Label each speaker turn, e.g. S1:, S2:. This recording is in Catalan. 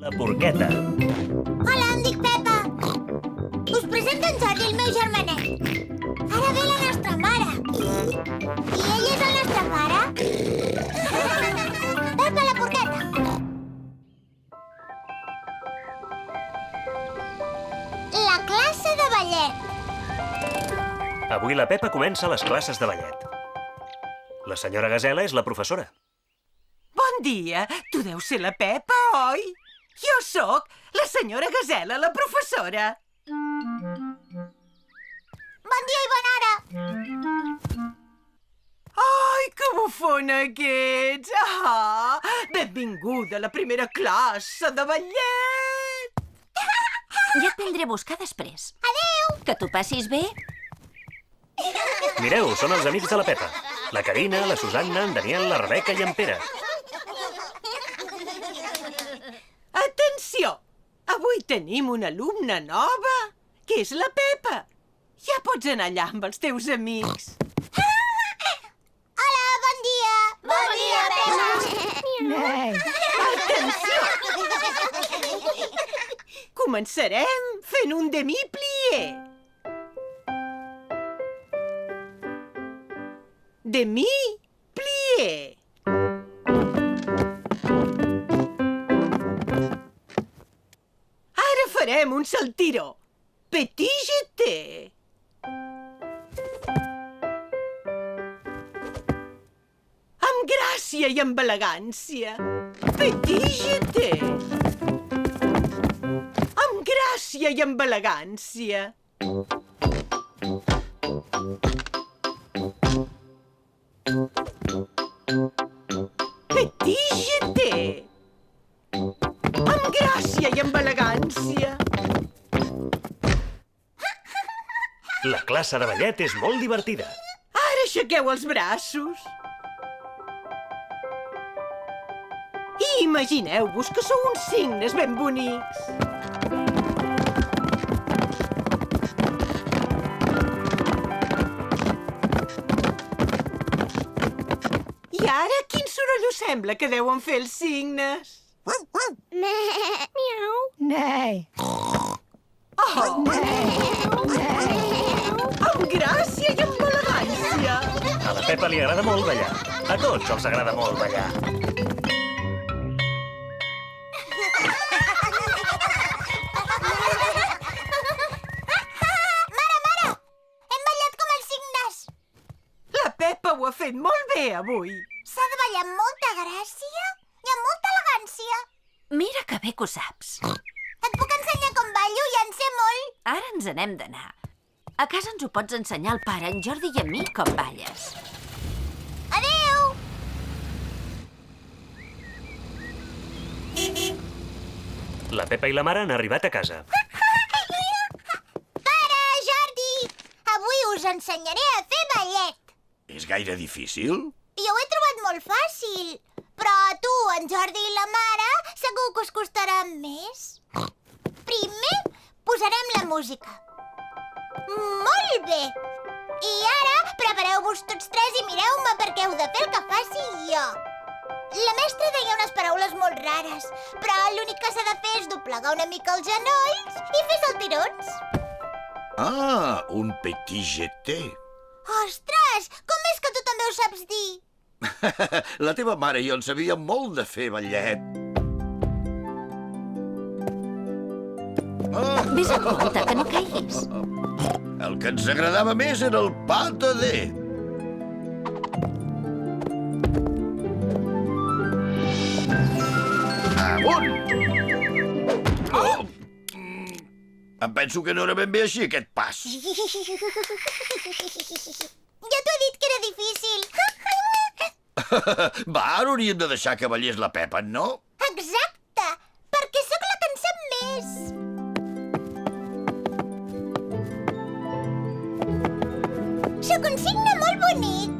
S1: La porqueta.
S2: Hola, em dic Pepa. Us presento en Jordi, el meu germanet. Ara ve la nostra mare. I ell és el nostre pare. Pepa, la porqueta. La classe de ballet.
S1: Avui la Pepa comença les classes de ballet. La senyora Gasela és la professora.
S3: Bon dia! Tu deus ser la Pepa, oi? Jo sóc la senyora Gasela, la professora.
S2: Bon dia i bona hora.
S3: Ai, que bufona que ets! Ah, benvinguda a la primera classe de ballet!
S4: Ja et vindré a buscar després.
S2: Adéu.
S4: Que t'ho passis bé?
S1: Mireu, són els amics de la Pepa. La Carina, la Susanna, en Daniel, la Rebeca i en Pere.
S3: Atenció! Avui tenim una alumna nova, que és la Pepa. Ja pots anar allà amb els teus amics.
S2: Hola, bon dia. Bon dia, Pepa.
S3: Atenció! Començarem fent un demi-plié. Demi-plié. Ara farem un saltiró. Petit jeté. Amb gràcia i amb elegància. Petit jeté. Amb gràcia i amb elegància. Petit jeté. Amb gràcia i amb elegància.
S1: La classe de ballet és molt divertida.
S3: Ara aixequeu els braços. I imagineu-vos que sou uns cignes ben bonics. I ara, quin soroll us sembla que deuen fer els cignes?
S2: Miau.
S5: Nee.
S3: Oh! Amb gràcia i amb elegància.
S1: A la Pepa li agrada molt ballar. A tots els agrada molt ballar.
S2: Mare, hem ballat com els cignes.
S3: La Pepa ho ha fet molt bé avui.
S2: S'ha de ballar amb molta gràcia i amb molta elegància.
S4: Mira que bé que ho saps.
S2: Et puc ensenyar com ballo? Ja en sé molt.
S4: Ara ens n'hem d'anar. A casa ens ho pots ensenyar al pare, en Jordi i a mi, com balles.
S2: Adéu.
S1: La Pepa i la mare han arribat a casa.
S2: Pare, Jordi, avui us ensenyaré a fer ballet.
S6: És gaire difícil?
S2: Jo ho he trobat molt fàcil. Però a tu, en Jordi i la mare, segur que us costarà més. Primer posarem la música. Molt bé. I ara prepareu-vos tots tres i mireu-me perquè heu de fer el que faci jo. La mestra deia unes paraules molt rares, però l'únic que s'ha de fer és doblegar una mica els genolls i fer saltirons.
S6: Ah, un petit jeté.
S2: Ostres, com és que tu també ho saps dir?
S6: La teva mare i jo en sabíem molt de fer ballet.
S4: Vés amb compte, que no caiguis.
S6: El que ens agradava més era el patadé. Amunt! Oh! Em penso que no era ben bé així, aquest pas.
S2: Ja t'ho he dit que era difícil.
S6: Va, ara hauríem de deixar que ballés la Pepa, no?
S2: Exacte, perquè sóc la que en sap més. Sóc un cigne molt bonic.